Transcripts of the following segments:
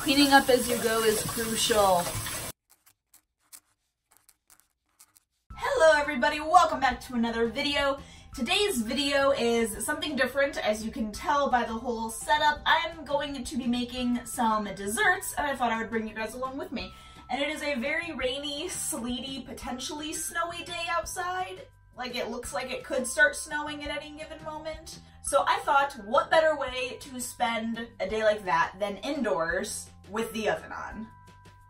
Cleaning up as you go is crucial. Hello everybody, welcome back to another video. Today's video is something different. As you can tell by the whole setup, I'm going to be making some desserts, and I thought I would bring you guys along with me. And it is a very rainy, sleety, potentially snowy day outside. Like, it looks like it could start snowing at any given moment. So I thought, what better way to spend a day like that than indoors with the oven on?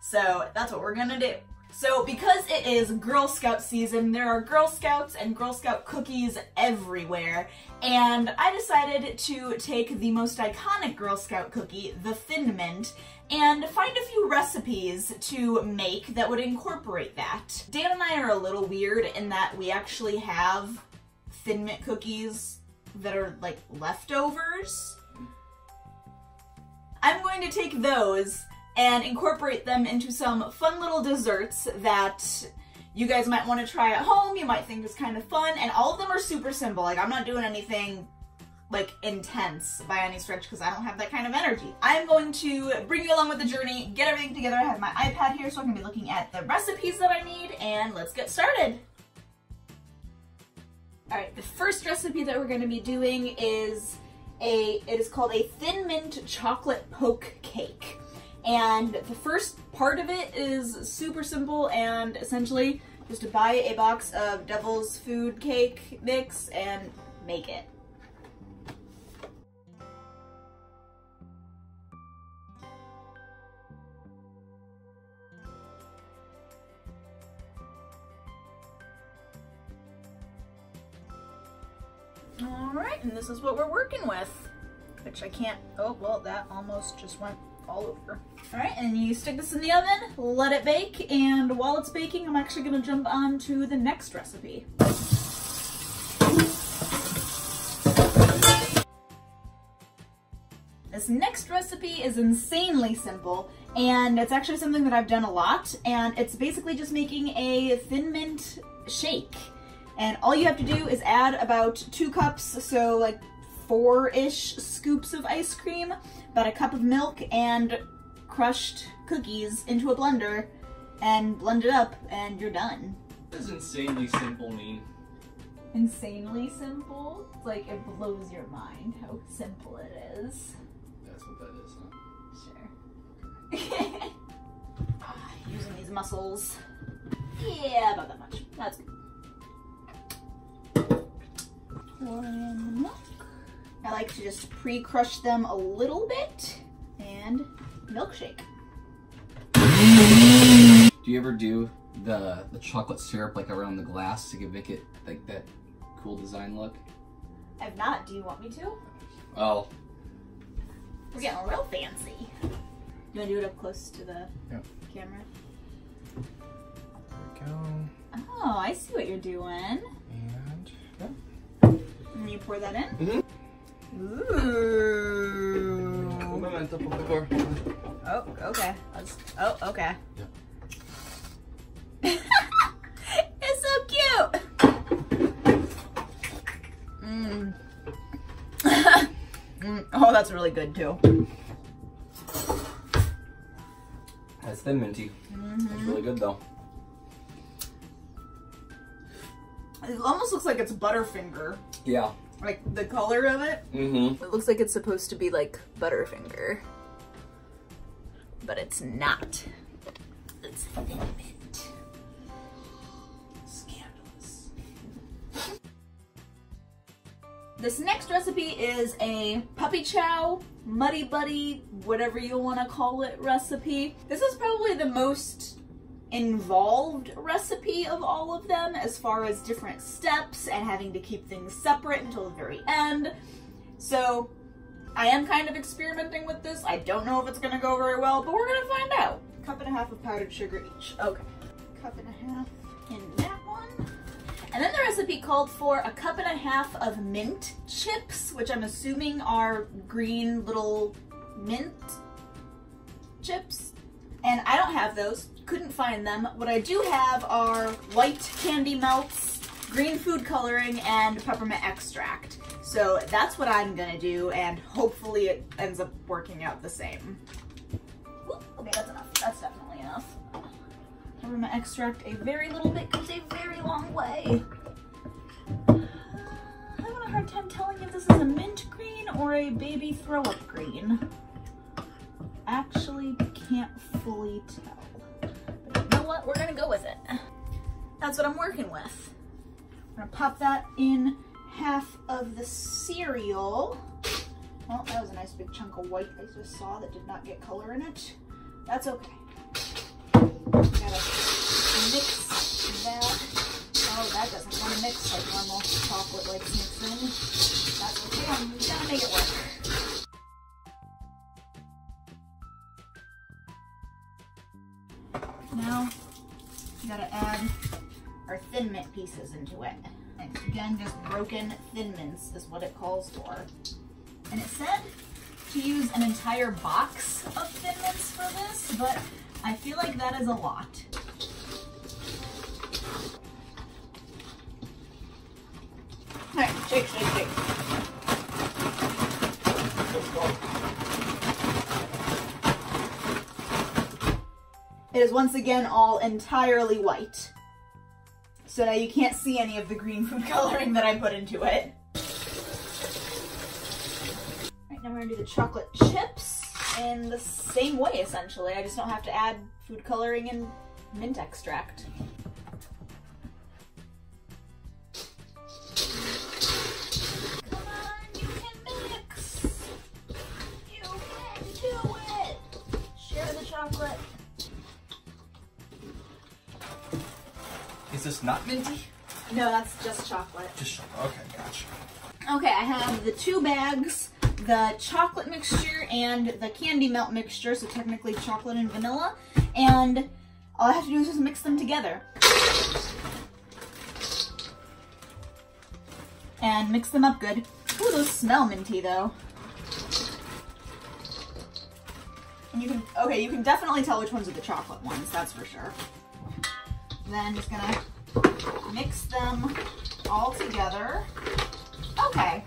So that's what we're gonna do. So because it is Girl Scout season, there are Girl Scouts and Girl Scout cookies everywhere, and I decided to take the most iconic Girl Scout cookie, the Thin Mint, and find a few recipes to make that would incorporate that. Dan and I are a little weird in that we actually have Thin Mint cookies that are like leftovers. I'm going to take those and incorporate them into some fun little desserts that you guys might want to try at home, you might think is kind of fun, and all of them are super simple. Like, I'm not doing anything like intense by any stretch because I don't have that kind of energy. I'm going to bring you along with the journey, get everything together. I have my iPad here so I can be looking at the recipes that I need, and let's get started. Alright, the first recipe that we're going to be doing is it is called a Thin Mint chocolate poke cake. And the first part of it is super simple, and essentially just to buy a box of Devil's Food cake mix and make it. Alright, and this is what we're working with, which I can't, oh well, that almost just went all over. Alright, and you stick this in the oven, let it bake, and while it's baking, I'm actually going to jump on to the next recipe. This next recipe is insanely simple, and it's actually something that I've done a lot, and it's basically just making a Thin Mint shake. And all you have to do is add about 2 cups, so like 4-ish scoops of ice cream, about a cup of milk, and crushed cookies into a blender, and blend it up, and you're done. What does insanely simple mean? Insanely simple? It's like it blows your mind how simple it is. That's what that is, huh? Sure. Using these muscles. Yeah, about that much. That's good. Pour in the milk. I like to just pre-crush them a little bit, and milkshake. Do you ever do the chocolate syrup like around the glass to make it like that cool design look? I've not. Do you want me to? Oh. We're getting real fancy. You want to do it up close to the camera? There we go. Oh, I see what you're doing. And yeah. And you pour that in? Mm-hmm. Ooh. Un momento, por favor. Oh, okay. Oh, okay. Yeah. It's so cute. Oh, that's really good too. That's Thin Minty. That's really good though. It almost looks like it's Butterfinger. Yeah. Like the color of it. Mm-hmm. It looks like it's supposed to be like Butterfinger. But it's not. It's Thin Mint. Scandalous. This next recipe is a Puppy Chow, Muddy Buddy, whatever you want to call it recipe. This is probably the most involved recipe of all of them as far as different steps and having to keep things separate until the very end. So I am kind of experimenting with this. I don't know if it's going to go very well, but we're going to find out. 1.5 cups of powdered sugar each. Okay. 1.5 cups in that one. And then the recipe called for 1.5 cups of mint chips, which I'm assuming are green little mint chips. And I don't have those, couldn't find them. What I do have are white candy melts, green food coloring, and peppermint extract. So that's what I'm gonna do, and hopefully it ends up working out the same. gonna extract a very little bit, goes a very long way. I'm having a hard time telling if this is a mint green or a baby throw-up green. Actually can't fully tell. But you know what? We're gonna go with it. That's what I'm working with. I'm gonna pop that in half of the cereal. Well, that was a nice big chunk of white I just saw that did not get color in it. That's okay. Gotta mix that. Oh, that doesn't want to mix like normal chocolate likes mixing. That's okay, I'm gonna make it work. Now, we gotta add our Thin Mint pieces into it. And again, just broken Thin Mints is what it calls for. And it said to use an entire box of Thin Mints for this, but I feel like that is a lot. All right, shake, shake, shake. Let's go. It is once again all entirely white. So now you can't see any of the green food coloring that I put into it. Now we're gonna do the chocolate chips in the same way, essentially. I just don't have to add food coloring and mint extract. Come on, you can mix! You can do it! Share the chocolate. Is this not minty? No, that's just chocolate. Just chocolate, okay, gotcha. Okay, I have the 2 bags, the chocolate mixture and the candy melt mixture, so technically chocolate and vanilla, and all I have to do is just mix them together. And mix them up good. Ooh, those smell minty though. And you can definitely tell which ones are the chocolate ones, that's for sure. Then just gonna mix them all together. Okay,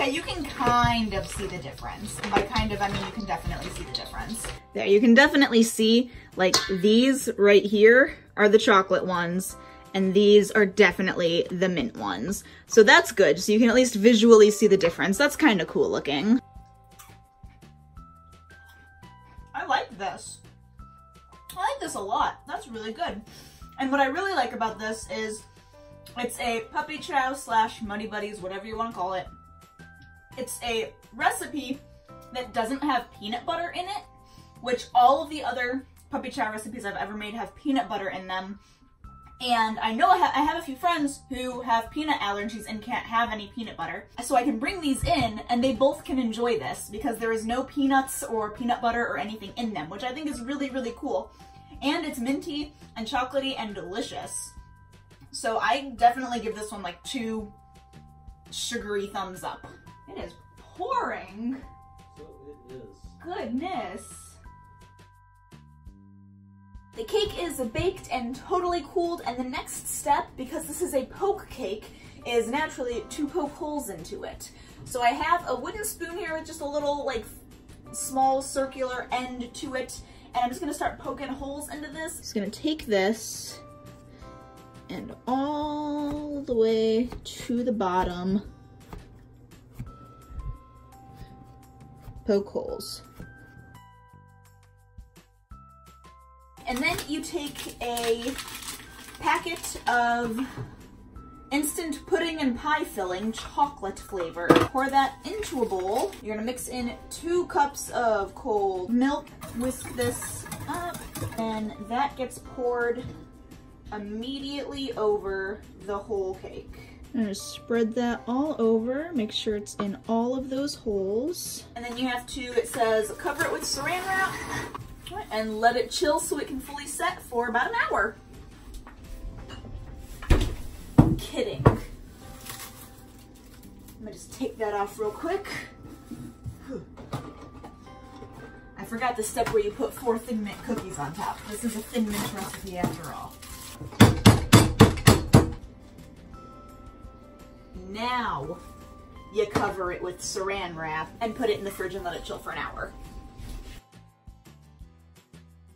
you can kind of see the difference. And by kind of, I mean you can definitely see the difference. There, you can definitely see, like, these right here are the chocolate ones, and these are definitely the mint ones. So that's good, so you can at least visually see the difference. That's kind of cool looking. I like this. I like this a lot. That's really good. And what I really like about this is it's a Puppy Chow / Muddy Buddies, whatever you want to call it. It's a recipe that doesn't have peanut butter in it, which all of the other Puppy Chow recipes I've ever made have peanut butter in them. And I know I have a few friends who have peanut allergies and can't have any peanut butter. So I can bring these in and they both can enjoy this because there is no peanuts or peanut butter or anything in them, which I think is really, really cool. And it's minty and chocolatey and delicious. So I definitely give this one like 2 sugary thumbs up. It is pouring. So it is. Goodness. The cake is baked and totally cooled, and the next step, because this is a poke cake, is naturally to poke holes into it. So I have a wooden spoon here with just a little like small circular end to it, and I'm just gonna start poking holes into this. Just gonna take this and all the way to the bottom, poke holes. And then you take a packet of instant pudding and pie filling, chocolate flavor. Pour that into a bowl. You're gonna mix in 2 cups of cold milk. Whisk this up, and that gets poured immediately over the whole cake. I'm gonna spread that all over, make sure it's in all of those holes. And then you have to, it says, cover it with saran wrap and let it chill so it can fully set for about an hour. Kidding. I'm gonna just take that off real quick. I forgot the step where you put 4 Thin Mint cookies on top. This is a Thin Mint recipe after all. Now you cover it with saran wrap and put it in the fridge and let it chill for an hour.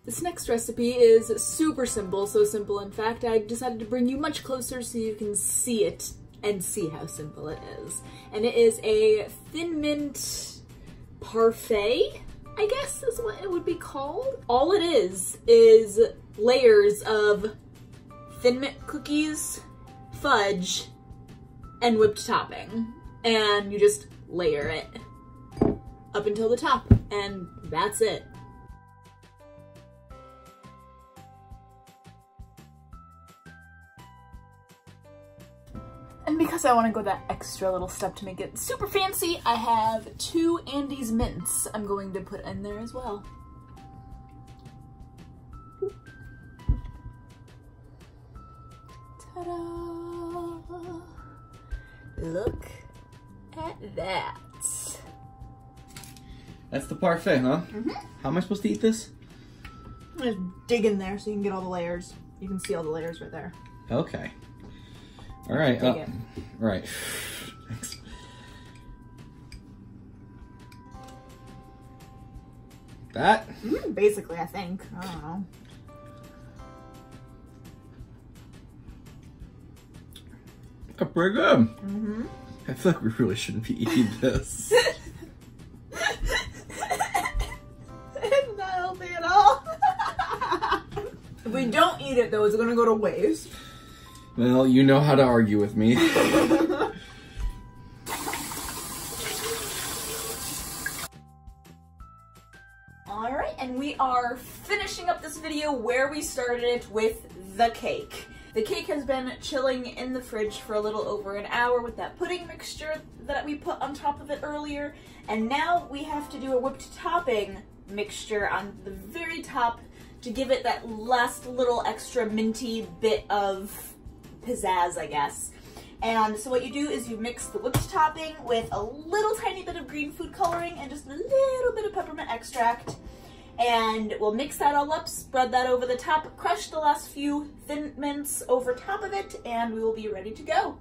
This next recipe is super simple, so simple in fact I decided to bring you much closer so you can see it and see how simple it is. And it is a thin mint parfait, I guess is what it would be called. All it is layers of thin mint cookies, fudge, and whipped topping. And you just layer it up until the top, and that's it. And because I want to go that extra little step to make it super fancy, I have 2 Andes mints I'm going to put in there as well. Ta-da! Look at that. That's the parfait, huh? Mm-hmm. How am I supposed to eat this? Just dig in there so you can get all the layers. You can see all the layers right there. Okay. All right. Dig it. All right. Thanks. That? Basically, I think. I don't know. That's pretty good. Mm-hmm. I feel like we really shouldn't be eating this. It's not healthy at all. If we don't eat it, though, it's gonna go to waste. Well, you know how to argue with me. Alright, and we are finishing up this video where we started it with the cake. The cake has been chilling in the fridge for a little over an hour with that pudding mixture that we put on top of it earlier, and now we have to do a whipped topping mixture on the very top to give it that last little extra minty bit of pizzazz, I guess. And so what you do is you mix the whipped topping with a little tiny bit of green food coloring and just a little bit of peppermint extract. And we'll mix that all up, spread that over the top, crush the last few thin mints over top of it, and we will be ready to go.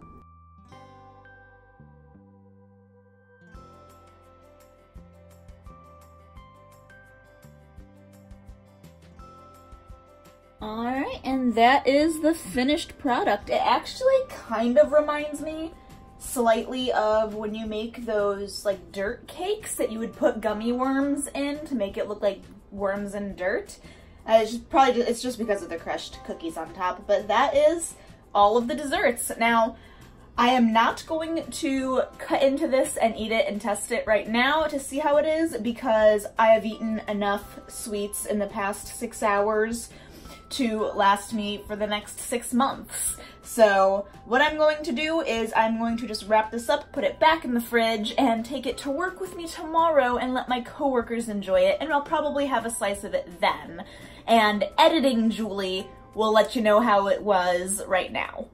Alright, and that is the finished product. It actually kind of reminds me slightly of when you make those like dirt cakes that you would put gummy worms in to make it look like worms and dirt. It's just because of the crushed cookies on top, but that is all of the desserts. Now, I am not going to cut into this and eat it and test it right now to see how it is because I have eaten enough sweets in the past 6 hours to last me for the next 6 months. So what I'm going to do is I'm going to just wrap this up, put it back in the fridge, and take it to work with me tomorrow and let my coworkers enjoy it, and I'll probably have a slice of it then. And editing Julie will let you know how it was right now.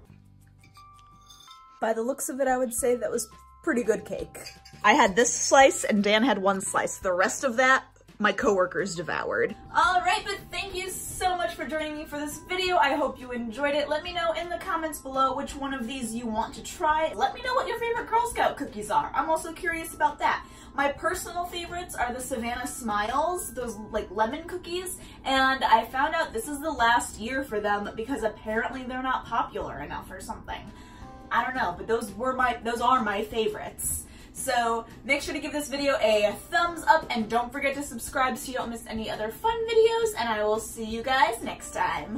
By the looks of it, I would say that was pretty good cake. I had this slice and Dan had 1 slice. The rest of that, my coworkers devoured. Alright, but thank you so much for joining me for this video. I hope you enjoyed it. Let me know in the comments below which one of these you want to try. Let me know what your favorite Girl Scout cookies are. I'm also curious about that. My personal favorites are the Savannah Smiles, those like lemon cookies, and I found out this is the last year for them because apparently they're not popular enough or something. I don't know, but those are my favorites. So make sure to give this video a thumbs up and don't forget to subscribe so you don't miss any other fun videos, and I will see you guys next time.